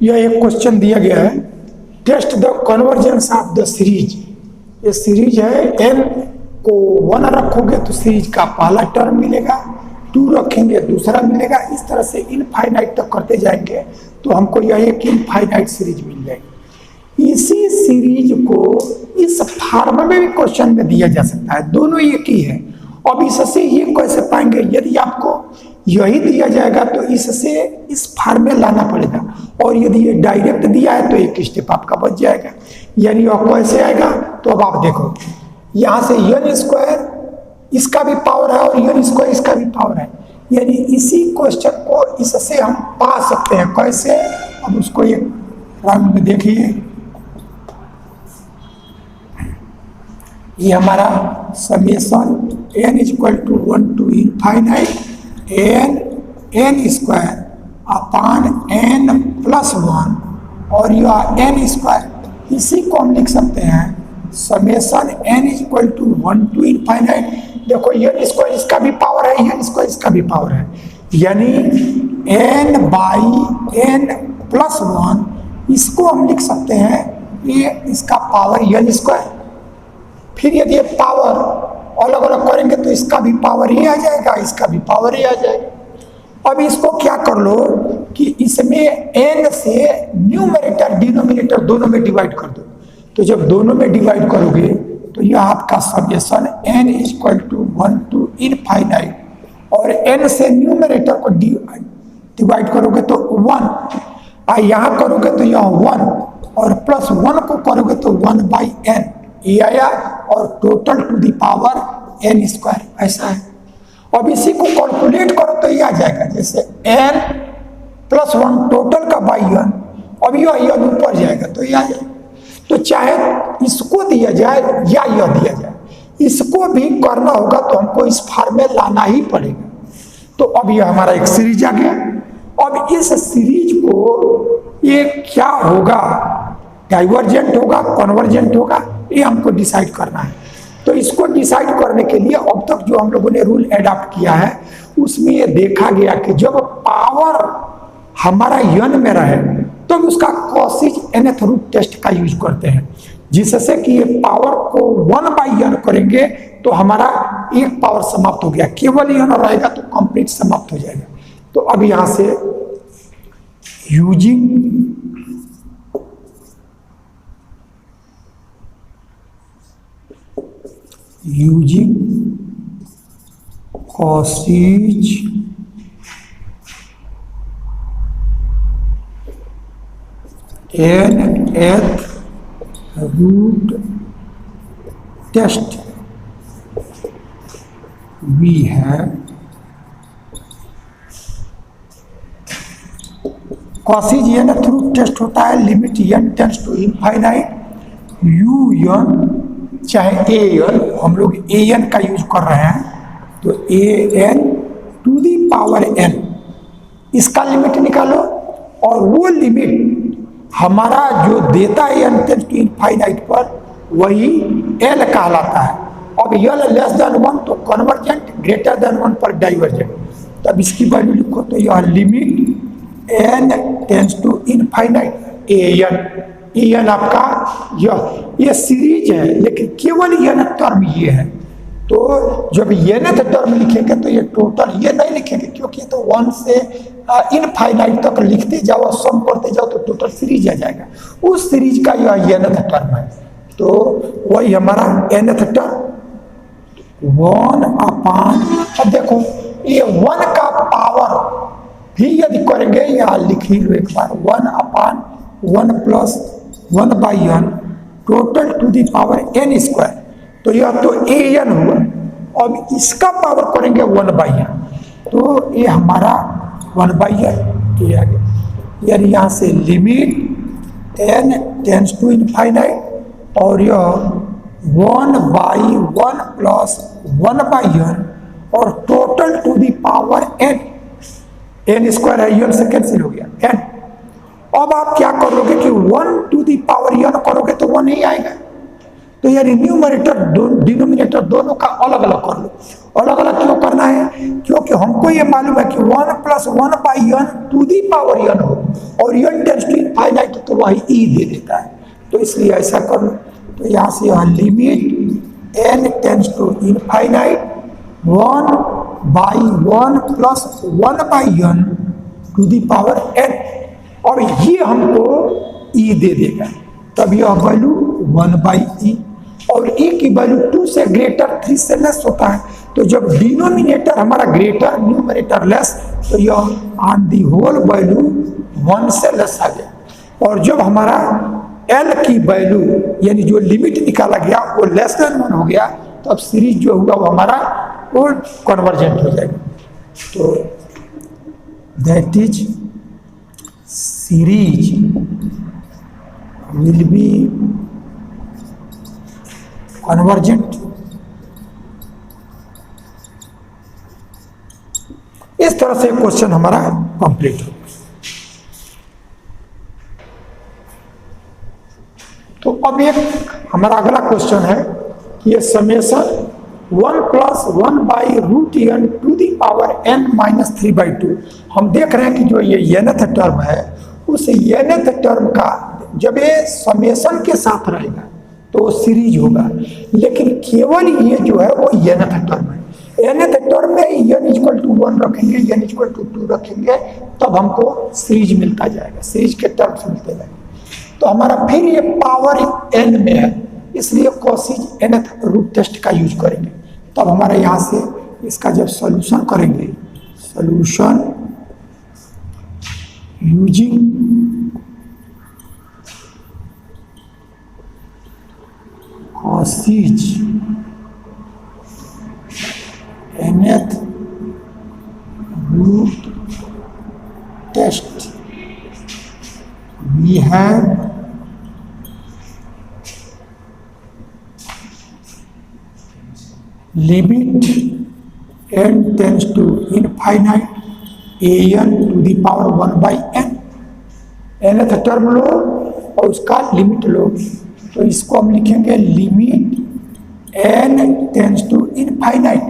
यह एक क्वेश्चन दिया गया है, test the convergence of the series. ये सीरीज है, n को 1 रखोगे तो सीरीज का पहला टर्म मिलेगा, 2 रखेंगे दूसरा मिलेगा, इस तरह से इनफाइनाइट तक करते जाएंगे तो हमको यह एक इनफाइनाइट सीरीज मिल जाएगी। इसी सीरीज को इस फॉर्म में भी क्वेश्चन में दिया जा सकता है, दोनों एक ही है। अब इससे ये कैसे पाएंगे, यदि आपको यही दिया जाएगा तो इससे इस फॉर्म में लाना पड़ेगा, और यदि ये डायरेक्ट दिया है तो एक स्टेप आपका बच जाएगा। यानी वह कैसे आएगा, तो अब आप देखो यहाँ से n स्क्वायर इसका भी पावर है और n स्क्वायर इसका भी पावर है, यानी इसी क्वेश्चन को इससे हम पा सकते हैं। कैसे, अब उसको एक राउंड में देखिए। ये हमारा summation n equal to 1 to infinite n square upon n plus 1 और यह n स्क्वायर, इसी को हम लिख सकते हैं summation n equal to 1 to infinite. देखो n स्क्वायर इसका भी पावर है, n स्क्वायर इसका भी पावर है, यानी n बाई n प्लस 1, इसको हम लिख सकते हैं ये इसका पावर n स्क्वायर। फिर यदि ये पावर अलग अलग करेंगे तो इसका भी पावर ही आ जाएगा, इसका भी पावर ही आ जाएगा। अब इसको क्या कर लो कि इसमें n से न्यूमरेटर डिनोमिनेटर दोनों में डिवाइड कर दो, तो जब दोनों में डिवाइड करोगे तो यह आपका summation n equal to 1 to infinite, और n से न्यूमरेटर को डिवाइड करोगे तो 1, यहाँ करोगे तो यह 1 और प्लस 1 को करोगे तो 1 बाई n ये आया, और total to the power n square, ऐसा है। अब इसी को कैलकुलेट करो तो ये आ जाएगा, जैसे n प्लस 1 टोटल का बाई n, अब यह ऊपर जाएगा तो ये आ जाएगा। तो चाहे इसको दिया जाए या यह दिया जाए, इसको भी करना होगा तो हमको इस फॉर्म में लाना ही पड़ेगा। तो अब यह हमारा एक सीरीज आ गया। अब इस सीरीज को ये क्या होगा, डाइवर्जेंट होगा कन्वर्जेंट होगा, ये हमको डिसाइड करना है। तो इसको डिसाइड करने के लिए अब तक जो हम लोगों ने रूल एडॉप्ट किया है उसमें ये देखा गया कि जब पावर हमारा n में रहे तो उसका कॉसिज nth रूट टेस्ट का यूज करते हैं, जिससे कि ये पावर को 1 बाई n करेंगे तो हमारा एक पावर समाप्त हो गया, केवल n रहेगा तो कंप्लीट समाप्त हो जाएगा। तो अब यहां से using Cauchy's nth root test we have Cauchy's nth root test होता है limit n tends to infinite un चाहे an, हम लोग an का यूज कर रहे हैं तो an to the power n, इसका लिमिट निकालो, और वो लिमिट हमारा जो देता है n टेंड्स टू इनफाइनाइट पर वही l कहलाता है। अब l लेस देन 1 तो कन्वर्जेंट, ग्रेटर देन 1 पर डाइवर्जेंट। तब इसकी वैल्यू लिखो तो यह limit n tends to infinite an आपका यह सीरीज है, लेकिन केवल n टर्म ये है। तो जब nth टर्म लिखेंगे तो ये टोटल ये नहीं लिखेंगे, क्योंकि तो 1 से इनफाइनाइट तक लिखते जाओ, सम करते जाओ तो टोटल सीरीज आ जाएगा। उस सीरीज का यह nth टर्म है, तो वही हमारा nth टर्म 1 अपान, अब देखो ये 1 का पावर भी यदि करेंगे, यहाँ लिख ही लो एक बार, 1 upon 1 plus 1 by n total to the power n square, तो यह तो an हुआ। अब इसका पावर करेंगे 1 बाई n, तो ये हमारा 1 बाई n ये आ गया। यानी यहाँ से limit n tends to infinite और यह 1 बाई 1 प्लस 1 बाई n और total to the power n square है, n से कैंसिल हो गया n। अब आप क्या करोगे कि 1 टू दी पावर n करोगे तो 1 ही आएगा। तो यानी न्यूमरेटर डिनोमिनेटर दोनों का अलग अलग कर लो। अलग अलग क्यों करना है? क्योंकि हमको ये मालूम है कि 1 plus 1 by n to the power n हो और n टेंड्स टू वह ई दे देता है। तो इसलिए ऐसा कर लो। तो यहाँ से यहाँ limit n tends to infinite 1/1 plus 1/n to the power n, और ये हमको e दे देगा। तब यह वैल्यू 1/e, और e की वैल्यू 2 से ग्रेटर 3 से लेस होता है। तो जब डिनोमिनेटर हमारा ग्रेटर न्यूमरेटर लेस, तो यह ऑन दी होल वैल्यू 1 से लेस आ गया। और जब हमारा l की वैल्यू यानी जो लिमिट निकाला गया वो लेस देन 1 हो गया, तो अब सीरीज जो हुआ वो हमारा वो कन्वर्जेंट हो जाएगा। तो that is series will be convergent. इस तरह से क्वेश्चन हमारा कंप्लीट हो। तो अब एक हमारा अगला क्वेश्चन है कि ये summation 1 + 1/√n to the power n - 3/2। हम देख रहे हैं कि जो ये nth टर्म है उस nth टर्म का जब ये समेशन के साथ रहेगा तो सीरीज होगा, लेकिन केवल ये जो है वो nth टर्म है। nth टर्म में n = 1 रखेंगे, n = 2 रखेंगे, तब हमको सीरीज मिलता जाएगा, सीरीज के टर्म्स मिलते जाएंगे। तो हमारा फिर ये पावर n में है, इसलिए कॉसिज nth रूट टेस्ट का यूज करेंगे। तब हमारे यहाँ से इसका जब सॉल्यूशन करेंगे, solution using Cauchy's nth root test we have limit n tends to infinite an to the power 1/n। nth term लो और उसका लिमिट लो, तो इसको हम लिखेंगे limit n tends to infinite.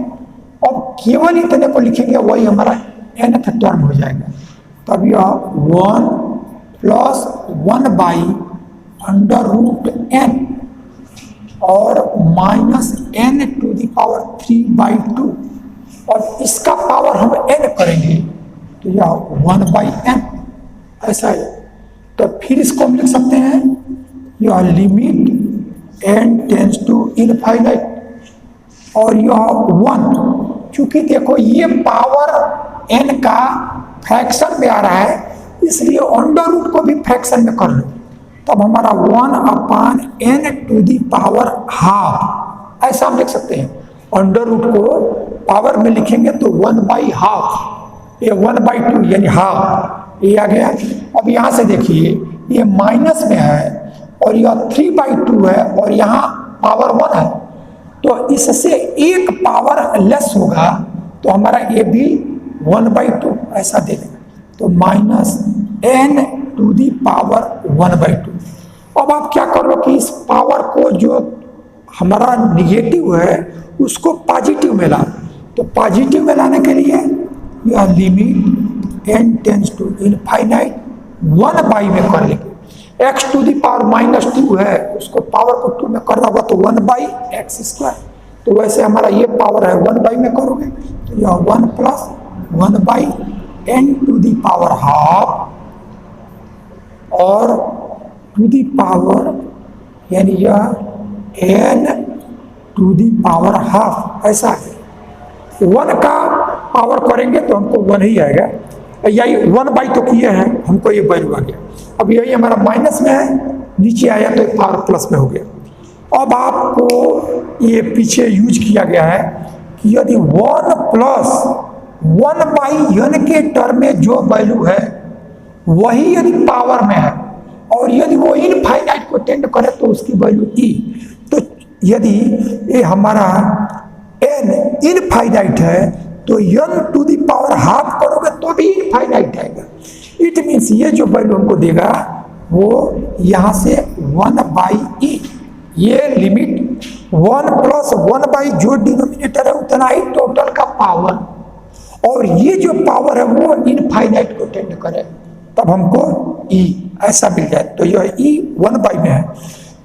अब केवल इतने को लिखेंगे वही हमारा nth टर्म हो जाएगा। तब यह 1 + 1/√n और -n टू दी पावर 3/2, और इसका पावर हम n करेंगे तो यह 1/n ऐसा है। तो फिर इसको हम लिख सकते हैं यह limit n tends to infinite, और यह 1, क्योंकि देखो ये पावर n का फ्रैक्शन में आ रहा है, इसलिए अंडर रूट को भी फ्रैक्शन में कर लो। तब हमारा 1/n to the power half ऐसा हम लिख सकते हैं। अंडर रूट को पावर में लिखेंगे तो 1/2, ये 1/2 यानी हाफ, ये आ गया। अब यहाँ से देखिए ये माइनस में है और यह 3/2 है और यहाँ पावर 1 है, तो इससे एक पावर लेस होगा, तो हमारा ये भी 1/2 ऐसा दे देगा। तो -n टू दी पावर 1/2। अब आप क्या करो कि इस पावर को जो हमारा निगेटिव है उसको पॉजिटिव में ला। तो पॉजिटिव में लाने के लिए यह limit n tends to infinite 1/, में कर लेंगे। x टू दी पावर -2 है, उसको पावर को 2 में करना होगा तो 1/x²। तो वैसे हमारा ये पावर है 1/, में करोगे तो यह 1 + 1/n to the power half और टू दी पावर यानी यह n to the power half ऐसा है। 1 का पावर करेंगे तो हमको 1 ही आएगा, यही 1/, तो किए हैं हमको ये वैल्यू आ गया। अब यही हमारा माइनस में है, नीचे आया तो पावर प्लस में हो गया। अब आपको ये पीछे यूज किया गया है कि यदि 1 + 1/n के टर्म में जो वैल्यू है वही यदि पावर में है और यदि वो इनफाइनाइट को टेंड करे तो उसकी वैल्यू e। तो यदि ये हमारा n इनफाइनाइट है तो n to the power half करोगे तो भी इनफाइनाइट आएगा। इट मीन्स ये जो वैल्यू हमको देगा वो यहाँ से 1/e, ये लिमिट 1 + 1/, जो डिनोमिनेटर है उतना ही टोटल का पावर, और ये जो पावर है वो इनफाइनाइट को टेंड करे तब हमको ई ऐसा मिल जाए। तो यह ई 1 में है,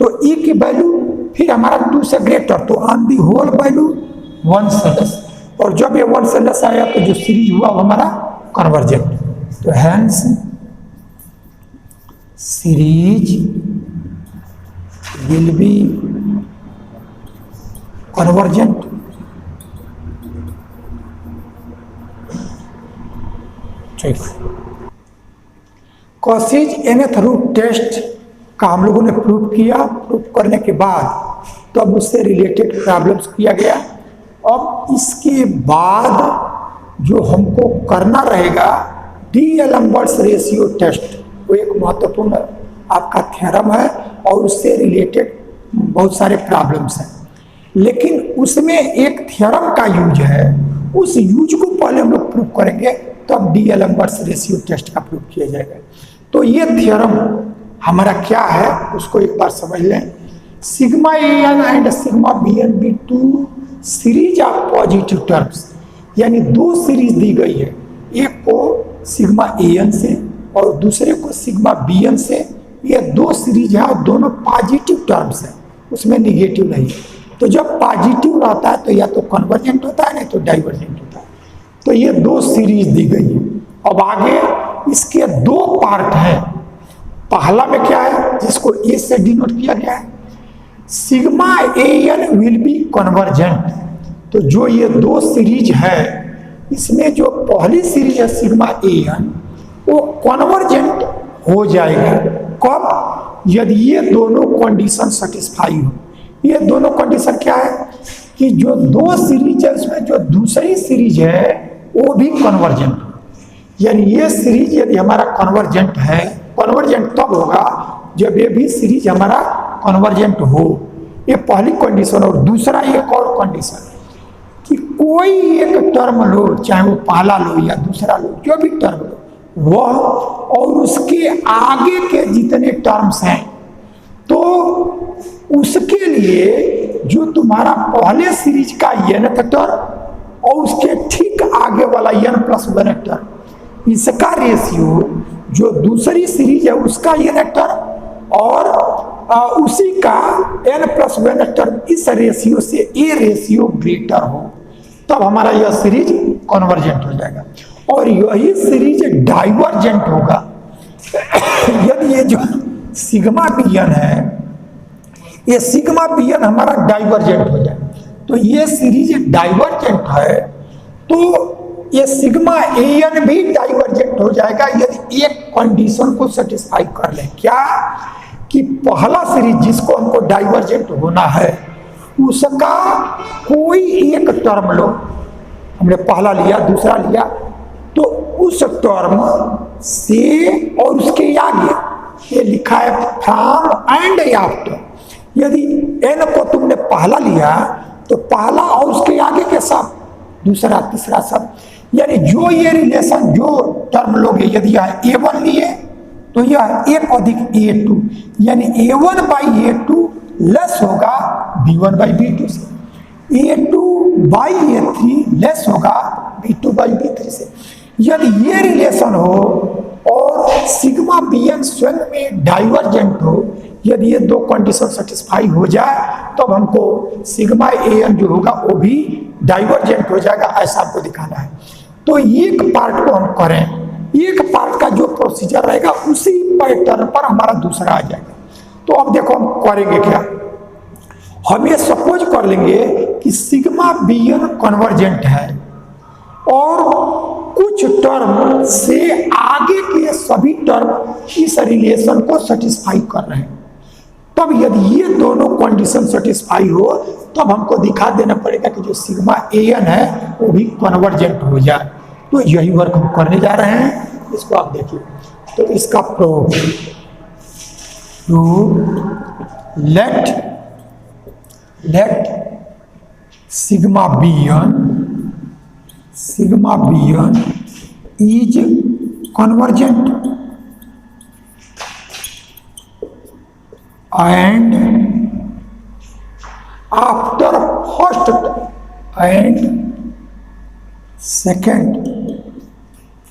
तो ई की वैल्यू फिर हमारा 2 से ग्रेटर, तो ऑन दी होल वैल्यू 1 से लेस, और जब ये 1 से लेस आया तो जो सीरीज हुआ वो हमारा कन्वर्जेंट। तो hence series will be convergent. ठीक, कॉशीज nth रूट टेस्ट का हम लोगों ने प्रूव किया। प्रूव करने के बाद तो अब उससे रिलेटेड प्रॉब्लम्स किया गया। अब इसके बाद जो हमको करना रहेगा डी-एलम्बर्ट्स रेशियो टेस्ट, वो एक महत्वपूर्ण आपका थ्योरम है और उससे रिलेटेड बहुत सारे प्रॉब्लम्स हैं, लेकिन उसमें एक थ्योरम का यूज है, उस यूज को पहले हम लोग प्रूव करेंगे, तब डी-एलम्बर्ट्स रेशियो टेस्ट का प्रूव किया जाएगा। तो ये थ्योरम हमारा क्या है उसको एक बार समझ लें। Sigma n and sigma b n be two series of positive terms, यानी दो सीरीज दी गई है, एक को सिग्मा ए एन से और दूसरे को सिग्मा बी एन से। ये दो सीरीज है और दोनों पॉजिटिव टर्म्स है, उसमें निगेटिव नहीं है। तो जब पॉजिटिव रहता है तो या तो कन्वर्जेंट होता है, नहीं तो डाइवर्जेंट होता है। तो ये दो सीरीज दी गई है। अब आगे इसके दो पार्ट हैं। पहला में क्या है जिसको ए से डिनोट किया गया है, sigma a n will be convergent. तो जो ये दो सीरीज है इसमें जो पहली सीरीज है सिग्मा ए एन वो कन्वर्जेंट हो जाएगा। कब? यदि ये दोनों कंडीशन सेटिस्फाई हो। ये दोनों कंडीशन क्या है कि जो दो सीरीज है उसमें जो दूसरी सीरीज है वो भी कन्वर्जेंट हो। यानी ये सीरीज यदि हमारा कन्वर्जेंट है, कन्वर्जेंट तब होगा जब ये भी सीरीज हमारा कन्वर्जेंट हो। ये पहली कंडीशन। और दूसरा एक और कंडीशन कि कोई एक टर्म लो, चाहे वो पहला लो या दूसरा लो, जो भी टर्म लो वह और उसके आगे के जितने टर्म्स हैं, तो उसके लिए जो तुम्हारा पहले सीरीज का nth टर्म और उसके ठीक आगे वाला n+1 टर्म, इसका रेशियो जो दूसरी सीरीज है उसका nth टर्म और उसी का n+1 टर्म, इस रेशियो से ए रेशियो ग्रेटर हो, तब हमारा यह सीरीज कन्वर्जेंट हो जाएगा। और यही सीरीज डाइवर्जेंट होगा यदि ये जो सिग्मा बी एन है, ये सिग्मा बी एन हमारा डाइवर्जेंट हो जाए। तो ये सीरीज डाइवर्जेंट है तो ये सिग्मा ए एन भी डाइवर्जेंट हो जाएगा यदि एक कंडीशन को सेटिस्फाई कर ले। क्या? कि पहला सीरीज जिसको हमको डाइवर्जेंट होना है उसका कोई एक टर्म लो, हमने पहला लिया दूसरा लिया, तो उस टर्म से और उसके आगे ये लिखा है फ्रॉम एंड आफ्टर। यदि एन को तुमने पहला लिया तो पहला और उसके आगे के सब, दूसरा तीसरा सब, यानी जो ये रिलेशन जो टर्म लोगे, यदि यह A1 लिए तो यह एक अधिक A2, यानी A1 बाई A2 लेस होगा B1 बाई B2 से, A2 बाई A3 लेस होगा B2 बाई B3 से। यदि ये रिलेशन हो और सिग्मा बी एन स्वयं में डाइवर्जेंट हो, यदि ये दो कंडीशन सेटिस्फाई हो जाए तब हमको सिग्मा ए एन जो होगा वो भी डाइवर्जेंट हो जाएगा, ऐसा आपको दिखाना है। तो एक पार्ट को हम करें, एक पार्ट का जो प्रोसीजर रहेगा उसी पैटर्न पर हमारा दूसरा आ जाएगा। तो अब देखो हम करेंगे क्या, हम ये सपोज कर लेंगे कि सिग्मा बी एन कन्वर्जेंट है और कुछ टर्म से आगे के सभी टर्म इस रिलेशन को सेटिस्फाई कर रहे हैं। तब यदि ये दोनों कंडीशन सेटिस्फाई हो तब हमको दिखा देना पड़ेगा कि जो सिग्मा ए एन है वो भी कन्वर्जेंट हो जाए। तो यही वर्क हम करने जा रहे हैं, इसको आप देखिए। तो इसका proof, let sigma b n is convergent and after first and second,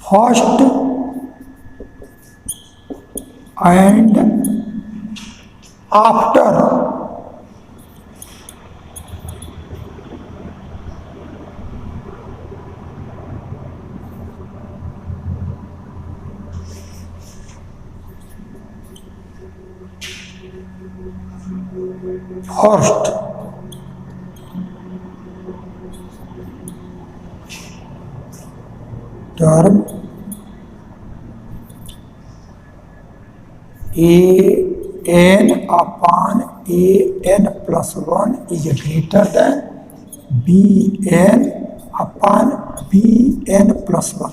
first and after first term an upon an plus 1 is greater than bn upon bn plus 1।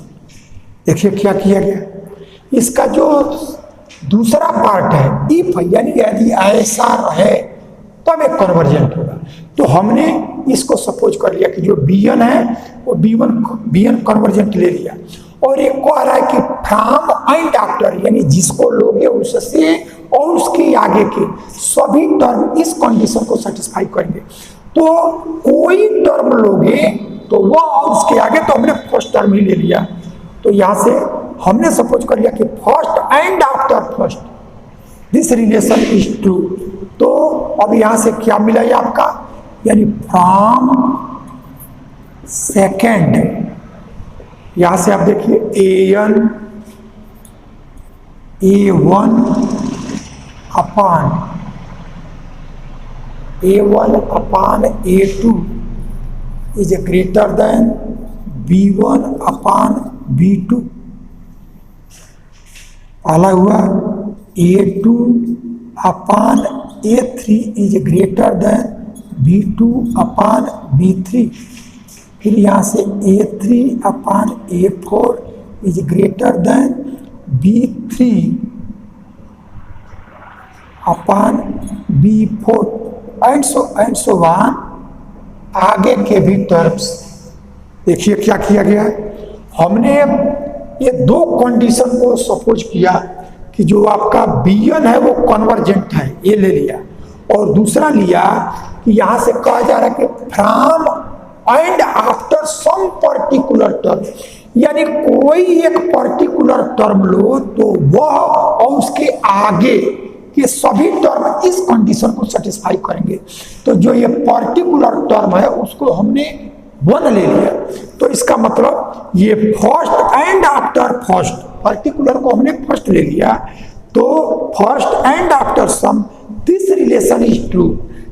देखिए क्या किया गया, इसका जो दूसरा पार्ट है इफ, यानी यदि ऐसा रहे तब एक कन्वर्जेंट होगा। तो हमने इसको सपोज कर लिया कि जो bn है वो bn कन्वर्जेंट ले लिया, और एक को आ रहा है कि फ्रॉम एंड आफ्टर, यानी जिसको लोगे उससे और उसके आगे के सभी टर्म इस कंडीशन को सेटिस्फाई करेंगे। तो कोई टर्म लोगे तो वह और उसके आगे, तो हमने फर्स्ट टर्म ही ले लिया। तो यहां से हमने सपोज कर लिया कि first and after first this relation is true. तो अब यहां से क्या मिला ये आपका, यानी फ्रॉम सेकेंड, यहां से आप देखिए A1 upon A2 is greater than B1 upon B2। पहला हुआ A2 upon A3 is greater than B2 upon B3। फिर यहाँ से A3 upon A4 is greater than B3 upon B4 and so one. आगे के भी टर्म्स देखिए क्या किया गया है, हमने ये दो कंडीशन को सपोज किया कि जो आपका bn है वो कन्वर्जेंट है, ये ले लिया, और दूसरा लिया कि यहां से कहा जा रहा है कि from and after some particular term, यानी कोई एक पर्टिकुलर टर्म लो तो वह और उसके आगे के सभी टर्म इस कंडीशन को सेटिस्फाई करेंगे। तो जो ये पर्टिकुलर टर्म है उसको हमने 1 ले लिया, तो इसका मतलब ये first and after first, particular को हमने फर्स्ट ले लिया, तो first and after some this relation is true.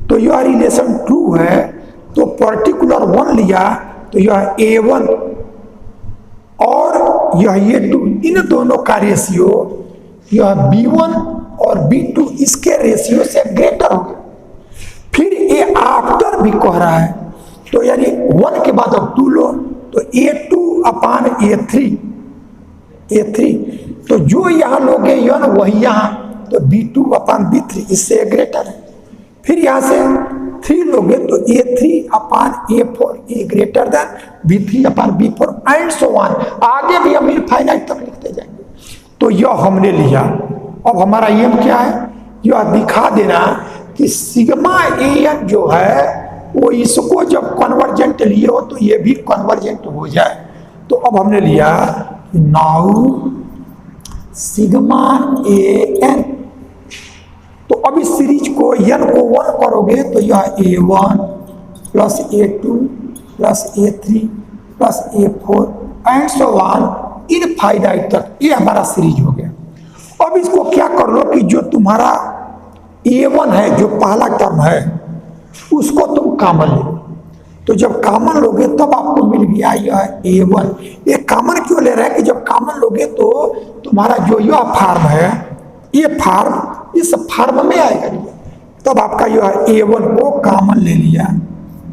तो यह रिलेशन ट्रू है, तो पर्टिकुलर 1 लिया तो यह A1 और यह A2, इन दोनों का रेशियो यह B1 और B2 इसके रेशियो से ग्रेटर हो गया। फिर A आफ्टर भी कह रहा है, तो यानी 1 के बाद अब 2 लो, तो A2 अपान A3, तो जो यहाँ लोगे यन वही यहाँ, तो B2 अपान B3 इससे ग्रेटर है। फिर यहाँ से 3 लोगे तो A3 upon A4 A greater than B3 upon B4 and so on. आगे भी हम इनफाइनाइट तक लिखते जाएंगे। तो यह हमने लिया। अब हमारा एम क्या है, यह दिखा देना कि सिग्मा AN जो है वो इसको जब कन्वर्जेंट लिए हो तो ये भी कन्वर्जेंट हो जाए। तो अब हमने लिया नाउ सिग्मा AN, तो अब इस सीरीज को n को 1 करोगे तो यह A1 plus A2 plus A3 plus A4 and so on infinite तक, ये हमारा सीरीज हो गया। अब इसको क्या कर लो कि जो तुम्हारा A1 है, जो पहला टर्म है, उसको तुम कॉमन ले लो। तो जब कॉमन लोगे तब आपको मिल गया यह A1। ये कॉमन क्यों ले रहे हैं कि जब कॉमन लोगे तो तुम्हारा जो यह फार्म है, ये फार्म इस फार्म में आएगा, तब आपका यह A1 को कॉमन ले लिया,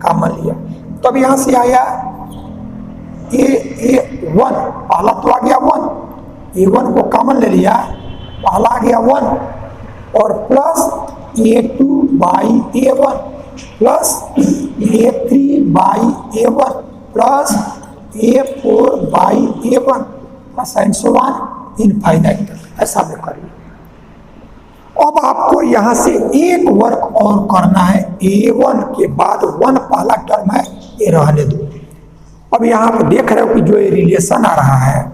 कॉमन लिया, तब यहां से आया A1, पहला तो आ गया 1, A1 को कॉमन ले लिया, पहला आ गया 1 और plus A2 by A1 plus A3 by A1 plus A4 by A1 plus and so on infinite, ऐसा में करिए। अब आपको यहां से एक वर्क और करना है, A1 के बाद 1 पहला टर्म है, ये रहने दो। अब यहां पर देख रहे हो कि जो ये रिलेशन आ रहा है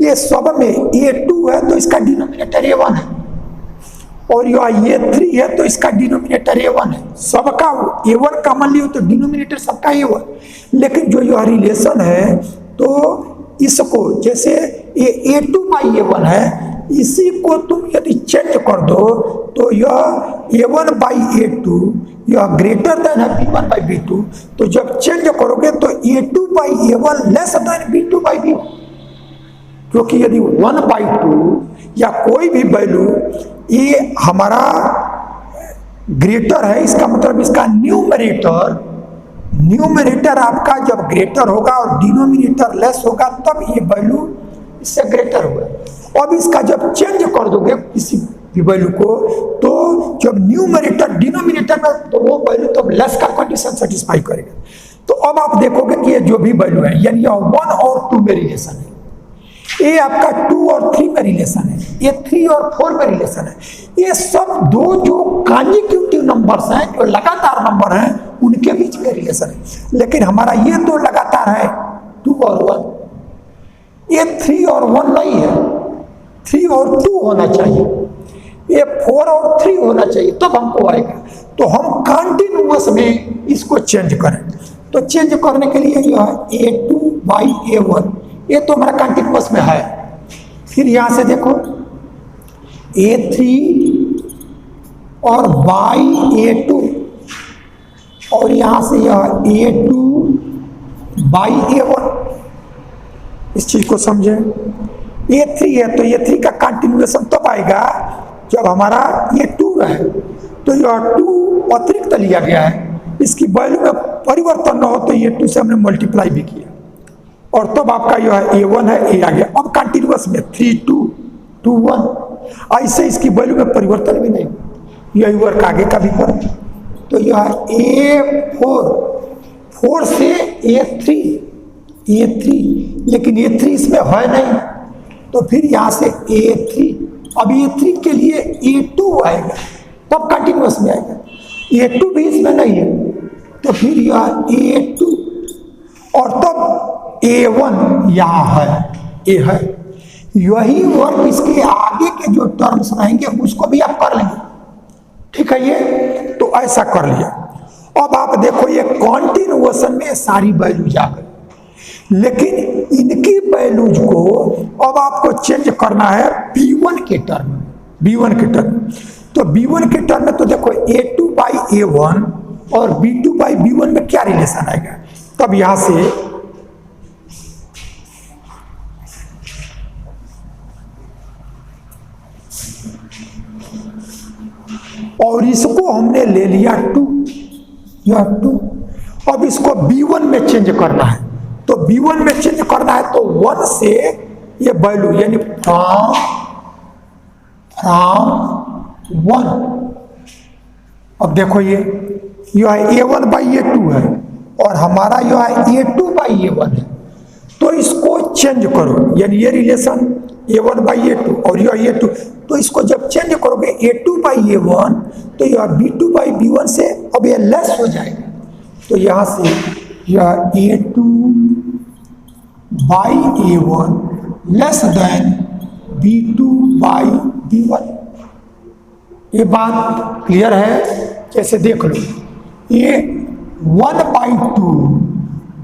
ये सब में A2 है तो इसका डिनोमिनेटर A1 है, और ये 3 है तो इसका डिनोमिनेटर A1 है, सबका A1 कॉमन लियो तो डिनोमिनेटर सबका A1। लेकिन जो यह रिलेशन है तो इसको जैसे ये A2 बाई A1 है, इसी को तुम यदि चेंज कर दो तो यह A1 बाई A2 यह ग्रेटर देन है B1 बाई B2, तो जब चेंज करोगे तो A2 by A1 less than B2 by B1, क्योंकि यदि 1/2 या कोई भी वैल्यू ये हमारा ग्रेटर है, इसका मतलब इसका न्यूमरेटर आपका जब ग्रेटर होगा और डिनोमिनेटर लेस होगा तब ये वैल्यू इससे ग्रेटर होगा। अब इसका जब चेंज कर दोगे किसी भी वैल्यू को तो जब न्यूमरेटर डिनोमिनेटर में तो वो वैल्यू तो लेस का कंडीशन सेटिस्फाई करेगा। तो अब आप देखोगे कि ये जो भी वैल्यू है यानी 1 और 2 में रिलेशन है, ये आपका 2 और 3 में रिलेशन है, ये 3 और 4 में रिलेशन है। ये सब दो जो कॉन्जिक्यूटिव नंबर्स हैं, जो लगातार नंबर हैं, उनके बीच में रिलेशन है। लेकिन हमारा ये तो लगातार है 2 और 1, ये 3 और 1 नहीं है, 3 और 2 होना चाहिए, ये 4 और 3 होना चाहिए, तब हमको आएगा। तो हम कंटिन्यूअस में इसको चेंज करें, तो चेंज करने के लिए यह A2 बाई A1 ये तो हमारा कंटिन्यूअस में है। फिर यहां से देखो A3 और बाई A2 और यहां से यह A2 बाई A1, इस चीज को समझे। A3 है तो A3 का कंटिन्यूएशन तब आएगा जब हमारा ये 2 रहे, तो यह 2 अतिरिक्त लिया गया है, इसकी वैल्यू में परिवर्तन न हो तो ये 2 से हमने मल्टीप्लाई भी किया और तब आपका यह A1 है, A आ गया। अब कंटिन्यूअस में 3 2 2 1 ऐसे इसकी वैल्यू में परिवर्तन भी नहीं, यही वर्क आगे का भी कर। तो यह A4 4 से A3 लेकिन A3 इसमें है नहीं, तो फिर यहां से A3, अब A3 के लिए A2 आएगा तब कंटिन्यूअस में आएगा, A2 भी इसमें नहीं है तो फिर यह A2 और तब A1 यहां है, A है। यही वर्क इसके आगे के जो टर्म्स रहेंगे उसको भी आप कर लेंगे, ठीक है। ये तो ऐसा कर लिया। अब आप देखो ये कॉन्टिन्यूएशन में सारी वैल्यूज आ गई, लेकिन इनकी वैल्यूज को अब आपको चेंज करना है B1 के टर्म में, B1 के टर्म में। तो B1 के टर्म में तो देखो A2 बाई A1 और B2 बाई B1 में क्या रिलेशन आएगा, तब यहां से और इसको हमने ले लिया 2, यह 2। अब इसको B1 में चेंज करना है, तो B1 में चेंज करना है तो 1 से ये वैल्यू यानी फ्रॉम 1। अब देखो यह A1 बाई A2 है और हमारा यह A2 बाई A1 है, तो इसको चेंज करो यानी ये रिलेशन A1 बाई A2 और यह A2, तो इसको जब चेंज करोगे A2 बाई A1 तो यह B2 बाई B1 से अब यह लेस हो जाएगा, तो यहां से यह A2 by A1 less than B2 by B1। ये बात क्लियर है? जैसे देख लो ये 1/2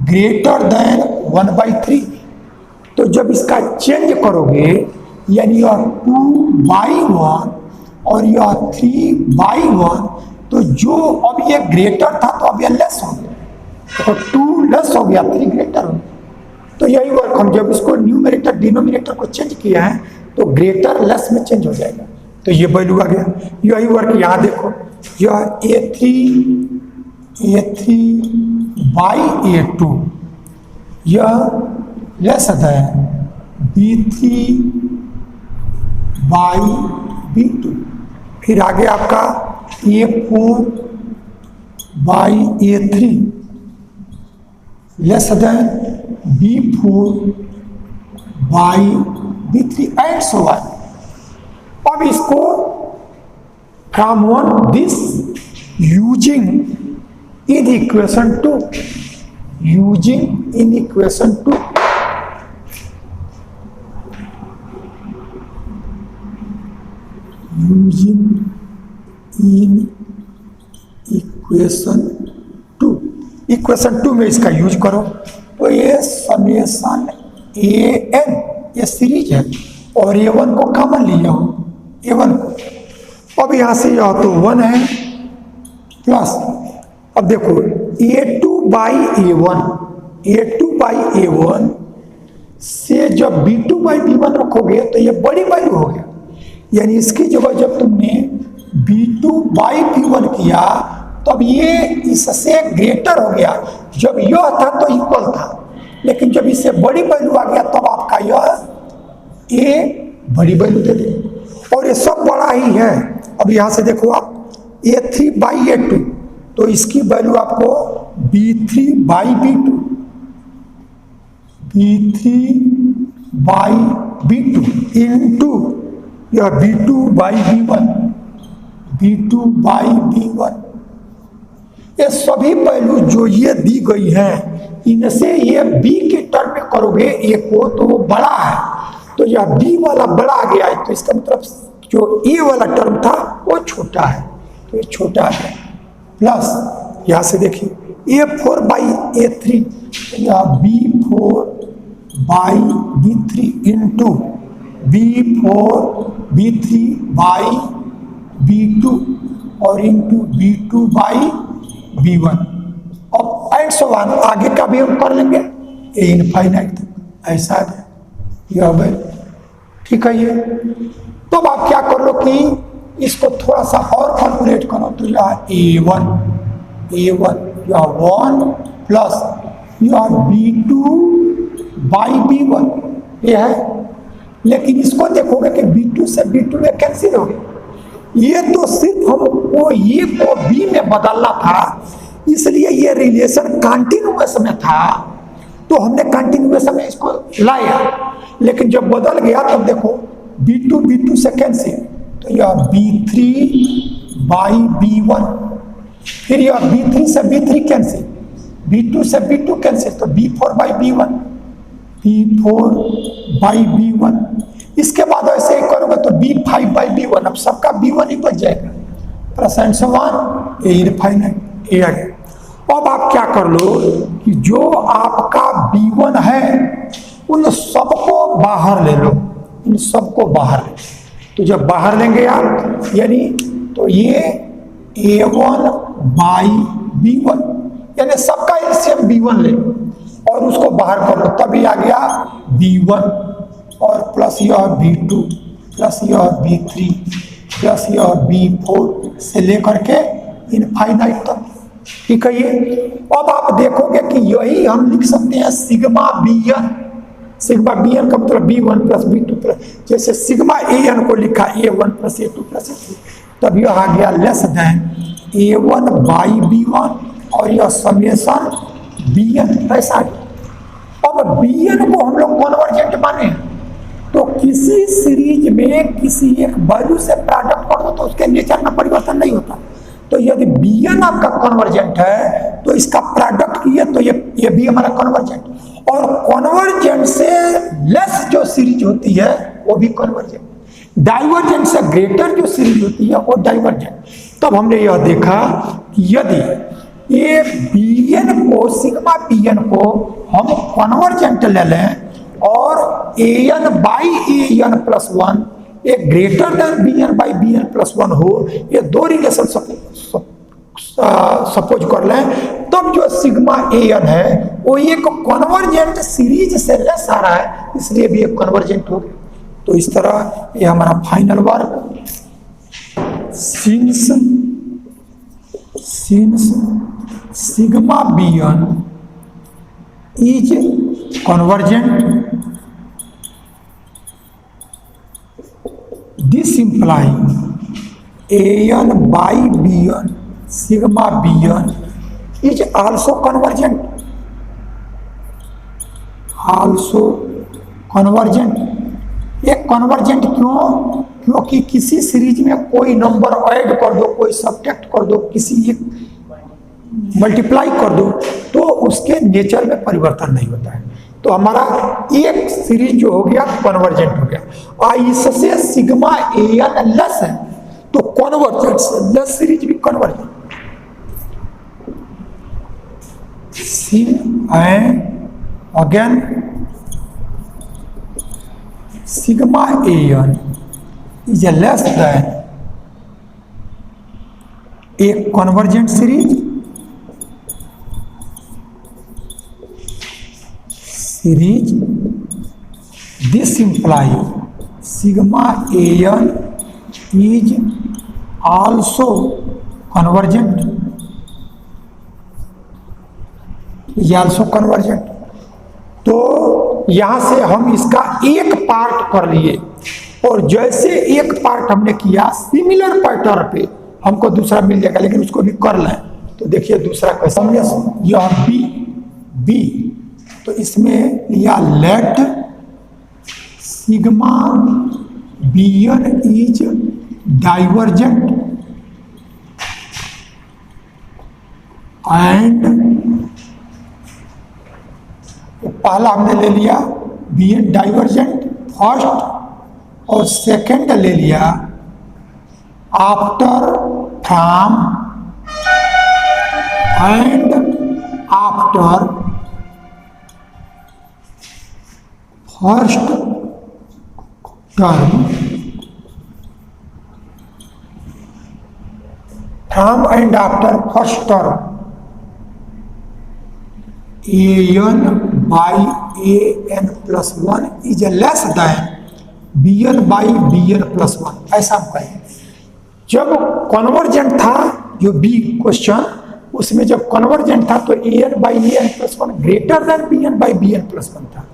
ग्रेटर देन 1/3, तो जब इसका चेंज करोगे यानी यह 2/1 और यह 3/1, तो जो अब ये ग्रेटर था तो अब यह लेस हो गया, तो 2 लेस हो गया 3 ग्रेटर हो गया। तो यही वर्क हम जब इसको न्यूमरेटर डिनोमिनेटर को चेंज किया है तो ग्रेटर लेस में चेंज हो जाएगा, तो ये वैल्यू आ गया। यही वर्क यहाँ देखो यह A3 बाई A2 यह लेस है B3 बाई B2, फिर आगे आपका A4 by A3 less than B4 by B3 and so on. अब इसको from 1 this using in equation 2 using in equation two में इसका यूज करो। तो ये समेशन ए एन, ये सीरीज है और ए वन को कॉमन ले जाओ, ए वन को। अब यहां से यह तो 1 है प्लस, अब देखो a2 by a1, a2 by a1 से जब b2 बाई b1 रखोगे तो ये बड़ी वैल्यू हो गया, यानी इसकी जगह जब तुमने b2 बाई b1 किया तब ये इससे ग्रेटर हो गया। जब यह था तो इक्वल था, लेकिन जब इससे बड़ी वैल्यू आ गया तब आपका यह a बड़ी वैल्यू दे दे, और ये सब बड़ा ही है। अब यहां से देखो आप a3 बाई a2, तो इसकी वैल्यू आपको b3 by b2, b3 by b2 into यह b2 by b1, b2 by b1, ये सभी वैल्यू जो ये दी गई है इनसे ये b के टर्म में करोगे a को तो वो बड़ा है, तो यह b वाला बड़ा आ गया है, तो इसका मतलब जो a वाला टर्म था वो छोटा है, तो ये छोटा है। प्लस यहां से देखिए a4 बाई a3, यह b4 by b3 into b3 by b2 और इंटू b2 बाई b1, और एंड सो ऑन आगे का भी हम कर लेंगे ए इनफाइनाइट तक, ऐसा है यह वैल्यू, ठीक है। ये तो अब आप क्या कर लो कि इसको थोड़ा सा और कैलकुलेट करो, तो यह a1 यह 1 प्लस यह b2 बाई b1 ये है, लेकिन इसको देखोगे कि b2 से b2 में कैंसिल हो गया, ये तो सिर्फ हमको ये को b में बदलना था, इसलिए ये रिलेशन कंटिन्यूअस में था तो हमने कंटिन्यूअस में इसको लाया, लेकिन जब बदल गया तब देखो b2 से कैंसिल, तो यह b3 बाई b1, फिर यह b3 से b3 कैंसिल, b2 से b2 कैंसिल, तो b4 by b1, b4 by b1, इसके बाद ऐसे ही करोगे तो b5 बाई b1, अब सबका b1 ही बच जाएगा, परसेंट समान ए इनफाइनाइट ए आ गया। अब आप क्या कर लो कि जो आपका b1 है उन सबको बाहर ले लो, इन सबको बाहर ले, तो जब बाहर लेंगे आप यानी तो ये a1 बाई b1, यानी सबका एलसीएम b1 ले और उसको बाहर कर लो, तभी आ गया b1 और प्लस यह b2 प्लस यह b3 प्लस यह b4 से लेकर के इनफाइनाइट तक, ठीक है। ये अब आप देखोगे कि यही हम लिख सकते हैं सिग्मा bn, सिग्मा bn का मतलब b1 प्लस b2 प्लस, जैसे सिग्मा an को लिखा a1 plus a2 plus a3, तब यह आ गया less than a1 by b1 और यह समेशन bn, ऐसा। अब bn को हम लोग कन्वर्जेंट माने तो किसी सीरीज में किसी एक वैल्यू से प्रोडक्ट कर दो तो उसके नेचर में परिवर्तन नहीं होता, तो यदि bn आपका कन्वर्जेंट है तो इसका प्रोडक्ट किए तो ये भी हमारा कन्वर्जेंट, और कन्वर्जेंट से लेस जो सीरीज होती है वो भी कन्वर्जेंट, डाइवर्जेंट से ग्रेटर जो सीरीज होती है वो डाइवर्जेंट। तब हमने यह देखा कि यदि ये bn को सिग्मा bn को हम कन्वर्जेंट ले लें और an बाई an प्लस 1 एक greater than bn by bn plus 1 हो, ये दो रिलेशन सपोज कर लें, तब जो सिग्मा an है वो एक कन्वर्जेंट सीरीज से लेस आ रहा है, इसलिए भी एक कन्वर्जेंट हो गया। तो इस तरह ये हमारा final work, since sigma bn is convergent, this implying an by bn sigma bn is also convergent, एक कन्वर्जेंट क्यों? क्योंकि किसी सीरीज में कोई नंबर ऐड कर दो, कोई सब्ट्रैक्ट कर दो, किसी एक मल्टीप्लाई कर दो तो उसके नेचर में परिवर्तन नहीं होता है, तो हमारा एक सीरीज जो हो गया कन्वर्जेंट हो गया। इससे सिग्मा an लेस है तो कन्वर्जेंट से लेस सीरीज भी convergent. Sum and again sigma n is less than a convergent series this implies sigma an is also convergent तो यहां से हम इसका एक पार्ट कर लिए और जैसे एक पार्ट हमने किया सिमिलर पैटर्न पे हमको दूसरा मिल जाएगा, लेकिन उसको भी कर लें। तो देखिए दूसरा कैसे, यह बी तो इसमें लिया let sigma b n is divergent and पहला हमने ले लिया बीएन डाइवर्जेंट फर्स्ट और सेकंड ले लिया after from and after first term from and after first term an by an plus 1 is less than bn by bn plus 1, ऐसा हम कहें। जब कन्वर्जेंट था जो बी क्वेश्चन, उसमें जब कन्वर्जेंट था तो an by an plus 1 greater than bn by bn plus 1 था,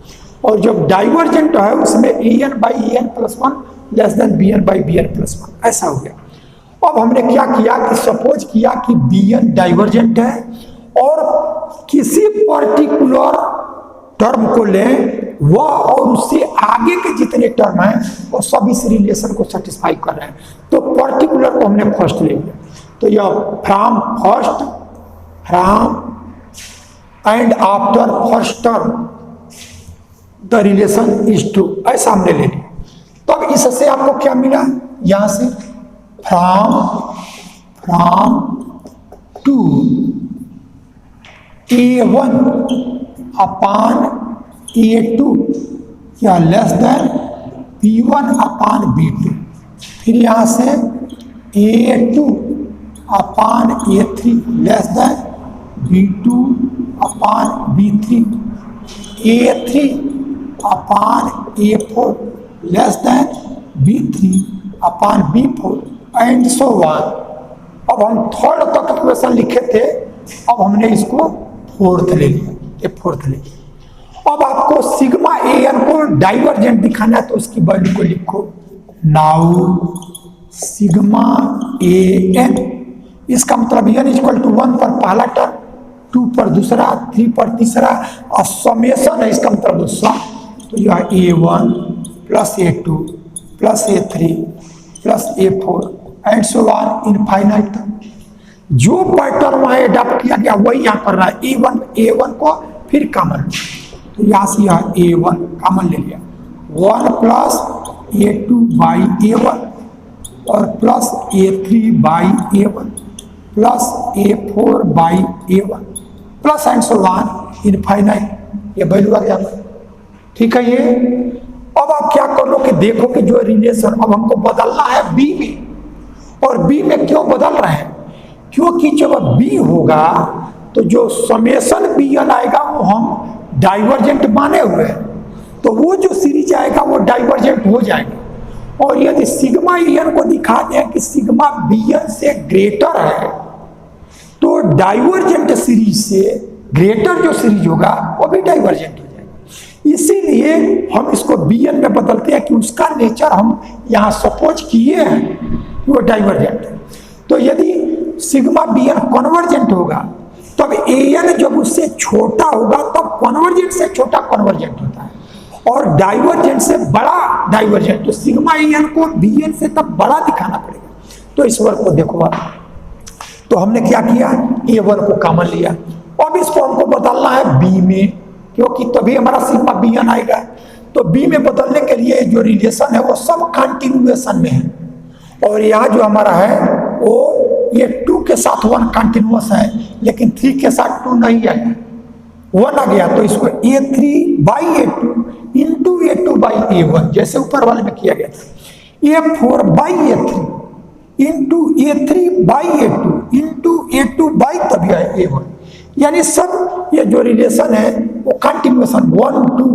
और जब डाइवर्जेंट है उसमें an by an plus 1 less than bn by bn plus 1, ऐसा हो गया। अब हमने क्या किया कि सपोज किया कि bn डाइवर्जेंट है और किसी पर्टिकुलर टर्म को लें, वह और उससे आगे के जितने टर्म हैं वो सब इस रिलेशन को सेटिस्फाई कर रहे हैं, तो पर्टिकुलर को हमने फर्स्ट ले लिया। तो यह from first from and after first term the relation is true, ऐसा हमने ले लिया। तब तो इससे आपको क्या मिला, यहां से from to A1 upon A2 या लेस देन B1 अपान B2, फिर यहाँ से A2 upon A3 less than B2 upon B3, A3 upon A4 less than B3 upon B4 and so on. अब हम थर्ड तक इक्वेशन लिखे थे, अब हमने इसको फोर्थ ले लिया, ये फोर्थ ले लिया। अब आपको सिग्मा एन को डाइवर्जेंट दिखाना है तो उसकी वैल्यू को लिखो, नाउ सिग्मा एन, इसका मतलब एन इक्वल टू 1 पर पहला टर्म, 2 पर दूसरा, 3 पर तीसरा, और समेशन है, इसका मतलब सम। तो यह A1 plus A2 plus A3 plus A4 and so on infinite तक। जो पैटर्न वहां एडॉप्ट किया गया वही यहां कर रहा है, A1 को फिर कॉमन, तो यहां से यह A1 कॉमन ले लिया, 1 प्लस A2 बाई A1 और plus A3 by A1 plus A4 by A1 plus and so on infinite, ये वैल्यू आ गया। ठीक है, ये अब आप क्या करो कि देखो कि जो रिलेशन अब हमको बदलना है बी में, और बी में क्यों बदल रहे हैं, क्योंकि जब बी होगा तो जो समेशन बी एन आएगा वो हम डाइवर्जेंट माने हुए हैं, तो वो जो सीरीज आएगा वो डाइवर्जेंट हो जाएगा। और यदि सिग्मा एन को दिखा दें कि सिग्मा बी एन से ग्रेटर है, तो डाइवर्जेंट सीरीज से ग्रेटर जो सीरीज होगा वो भी डाइवर्जेंट हो जाएगा। इसीलिए हम इसको बी एन में बदलते हैं कि उसका नेचर हम यहाँ सपोज किए हैं कि वो डाइवर्जेंट है। तो यदि सिग्मा बी एन कन्वर्जेंट होगा तब ए एन जब उससे छोटा होगा तब कन्वर्जेंट से छोटा कन्वर्जेंट होता है, और डाइवर्जेंट से बड़ा डाइवर्जेंट, तो सिग्मा ए एन को बी एन से तब बड़ा दिखाना पड़ेगा। तो इस वर्ग को देखो आप, तो हमने क्या किया, ए वर्ग को कॉमन लिया, अब इसको हमको बदलना है बी में, क्योंकि तभी हमारा सिग्मा बी एन आएगा। तो बी में बदलने के लिए जो रिलेशन है वो सब कंटिन्यूएशन में है, और यहाँ जो हमारा है वो ये 2 के साथ 1 कंटिन्यूअस है, लेकिन 3 के साथ 2 नहीं आया, 1 आ गया, तो इसको A3/A2 इंटू A2/A1 जैसे ऊपर वाले में किया गया था, A4/A3 into A3/A2 into A2/ तभी आया A1। यानी सब ये जो रिलेशन है वो कंटिन्यूएशन 1 2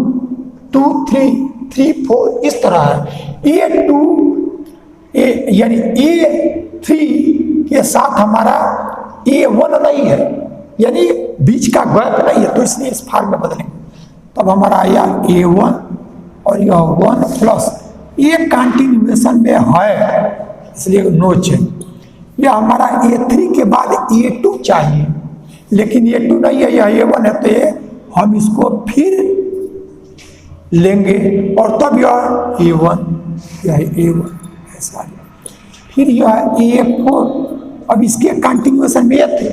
2 3 3 4 इस तरह है। A2 यानी A3 के साथ हमारा A1 नहीं है, यानी बीच का गैप नहीं है, तो इसलिए इस फार्म में बदलेंगे, तब हमारा आया A1 और यह 1 प्लस ये कंटिन्यूएशन में है इसलिए नो चेंज। यह हमारा A3 के बाद A2 चाहिए, लेकिन A2 नहीं है, यह A1 है, तो ये हम इसको फिर लेंगे और तब यह A1 ऐसा, फिर यह A4, अब इसके कंटिन्यूएशन में ये थे,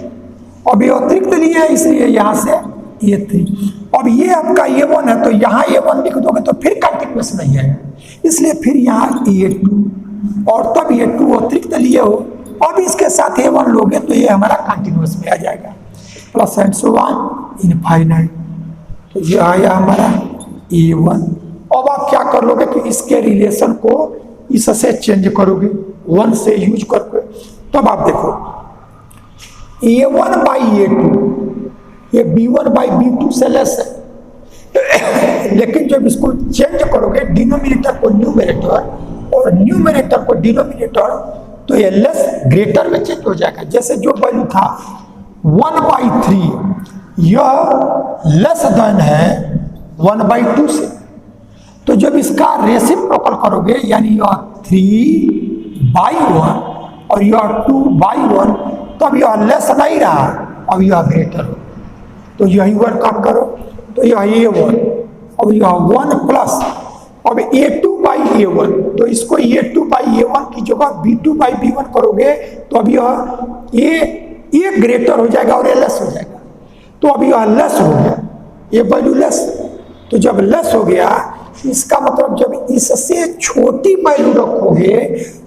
अब ये अतिरिक्त लिए है इसलिए यहाँ से A3, अब ये आपका A1 है तो यहाँ A1 लिख दोगे तो फिर कंटिन्यूएशन नहीं है, इसलिए फिर यहाँ A2 और तब A2 अतिरिक्त लिए हो, अब इसके साथ A1 लोगे तो ये हमारा कंटिन्यूएस में आ जाएगा, plus and so on infinite. तो ये आया हमारा A1। अब आप क्या कर लोगे कि इसके रिलेशन को इससे चेंज करोगे 1 से यूज करके, तब आप देखो A1/A2 ये B1/B2 से लेस है, लेकिन जब इसको चेंज करोगे डिनोमिनेटर को न्यूमरेटर और न्यूमरेटर को डिनोमिनेटर, तो ये लेस ग्रेटर में चेंज हो जाएगा। जैसे जो वैल्यू था 1/3 यह लेस देन है 1/2 से, तो जब इसका रेसिप्रोकल करोगे यानी यह 3/1 और यह 2/1, तब यह लेस नहीं रहा, अब यह ग्रेटर हो, तो यही वर्क आप करो, तो यह A1 अब यह 1 प्लस अब A2/A1, तो इसको A2/A1 की जगह B2/B1 करोगे तो अब यह A ग्रेटर हो जाएगा और ये लेस हो जाएगा, तो अब यह लेस हो गया, ये वैल्यू लेस, तो जब लेस हो गया इसका मतलब जब इससे छोटी वैल्यू रखोगे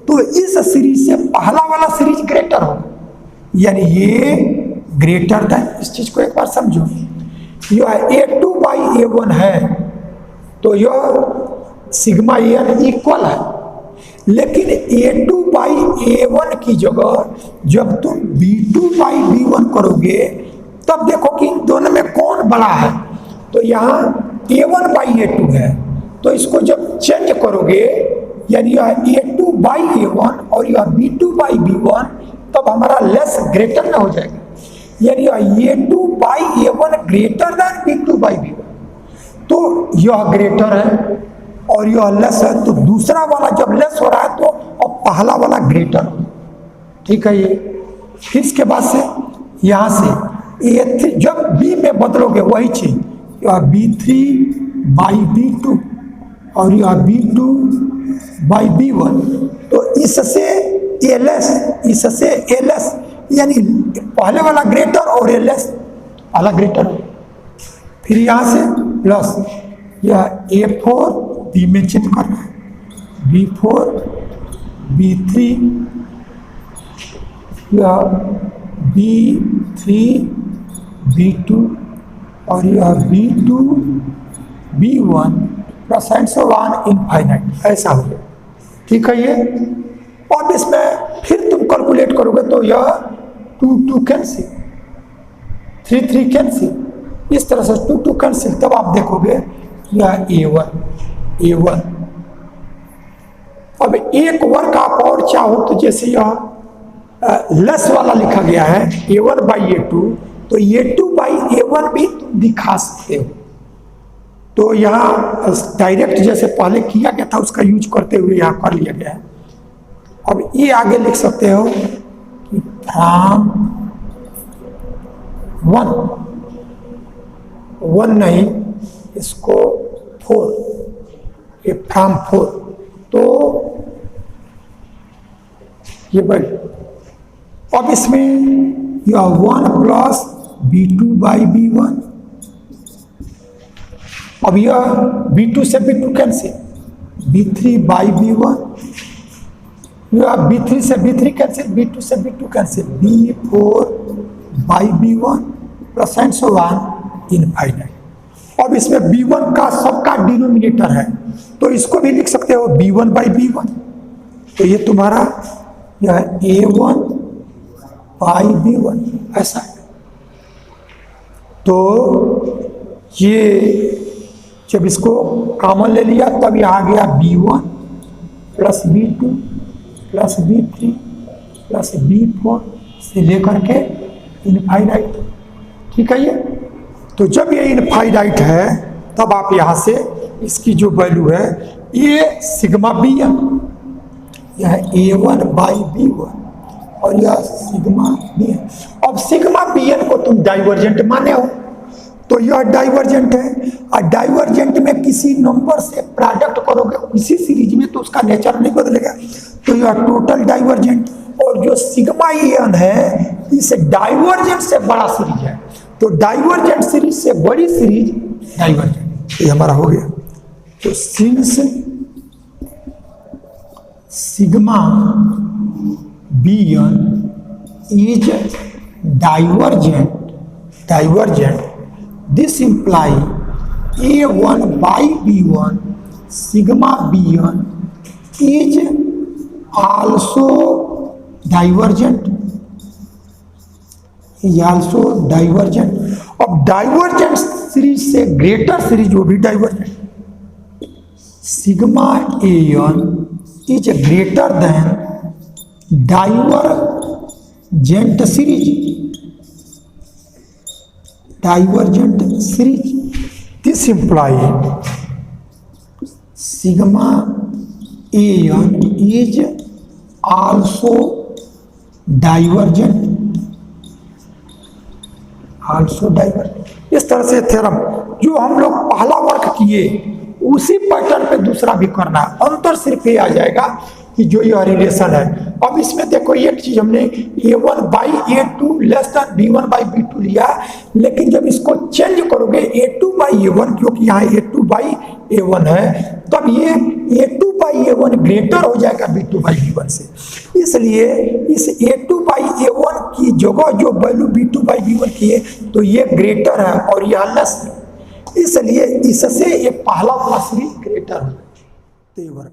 तो इस सीरीज से पहला वाला सीरीज ग्रेटर होगा, यानी ये ग्रेटर देन, इस चीज को एक बार समझो, यह A2/A1 है तो यह सिग्मा n इक्वल है, लेकिन A2/A1 की जगह जब तुम B2/B1 करोगे तब देखो कि इन दोनों में कौन बड़ा है, तो यहाँ A1/A2 है, तो इसको जब चेंज करोगे यानी यह A2/A1 और यह B2/B1, तब हमारा लेस ग्रेटर ना हो जाएगा, यानी A2/A1 ग्रेटर देन B2/B1, तो यह ग्रेटर है और यह लेस है, तो दूसरा वाला जब लेस हो रहा है तो अब पहला वाला ग्रेटर हो, ठीक है। ये फिर इसके बाद से यहाँ से A3 जब B में बदलोगे वही चीज, यह B3/B2 और यह B2/B1, तो इससे एलएस इससे एलएस, यानी पहले वाला ग्रेटर और एलएस वाला ग्रेटर, फिर यहाँ से प्लस यह A4 B में चेंज करना है, B4 B3 यह B3 B2 और यह B2 B1 plus and so on infinite, ऐसा हो गया, ठीक है। ये और इसमें फिर तुम कैलकुलेट करोगे तो यह 2 2 कैंसिल, 3 3 कैंसिल, इस तरह से 2 2 कैंसिल, तब आप देखोगे यह A1। अब एक वर्क आप और चाहो तो जैसे यह लेस वाला लिखा गया है A1/A2, तो A2/A1 भी तुम दिखा सकते हो, तो यहाँ डायरेक्ट जैसे पहले किया गया था उसका यूज करते हुए यहाँ कर लिया गया है। अब ये आगे लिख सकते हो कि फ्रॉम 1 नहीं, इसको 4, ये फ्रॉम 4, तो ये बढ़, अब इसमें यह 1 प्लस B2/B1, अब यह B2 से B2 कैंसिल, B3/B1 यह B3 से B3 कैंसिल, B2 से B2 cancel, B4/B1 plus and so on infinite. अब इसमें B1 का सबका डिनोमिनेटर है, तो इसको भी लिख सकते हो B1/B1। तो ये तुम्हारा यह A1/B1 ऐसा है। तो ये जब इसको कॉमन ले लिया तब यह आ गया B1 plus B2 plus B3 plus B4 से लेकर के इनफाइनाइट। ठीक है ये। तो जब ये इनफाइनाइट है तब आप यहाँ से इसकी जो वैल्यू है ये सिग्मा Bn, यह A1/B1 और यह सिग्मा Bn। अब सिग्मा Bn को तुम डाइवर्जेंट माने हो, तो यह डाइवर्जेंट है। और डाइवर्जेंट में किसी नंबर से प्रोडक्ट करोगे इसी सीरीज में तो उसका नेचर नहीं बदलेगा, तो यह टोटल डाइवर्जेंट। और जो सिग्मा En है इस डाइवर्जेंट से बड़ा सीरीज है, तो डाइवर्जेंट सीरीज से बड़ी सीरीज डाइवर्जेंट, ये हमारा हो गया। तो since sigma Bn is divergent, this imply A1/B1 sigma Bn is also divergent, अब डाइवर्जेंट सीरीज से ग्रेटर सीरीज वो भी divergent. Sigma An is greater than divergent series, this imply sigma An is also divergent, इस तरह से theorem जो हम लोग पहला वर्क किए उसी पैटर्न पे दूसरा भी करना है। अंतर सिर्फ ये आ जाएगा कि जो यह रिलेशन है। अब इसमें देखो एक चीज हमने A1/A2 लेस देन B1/B2 लिया, लेकिन जब इसको चेंज करोगे A2/A1, क्योंकि यहाँ A2/A1 है, तब ये A2/A1 ग्रेटर हो जाएगा B2/B1 से। इसलिए इस A2/A1 की जगह जो वैल्यू B2/B1 की है तो ये ग्रेटर है और यह लेस है, इसलिए इससे ये पहला वाला सीरीज ग्रेटर है। तो ये वर्क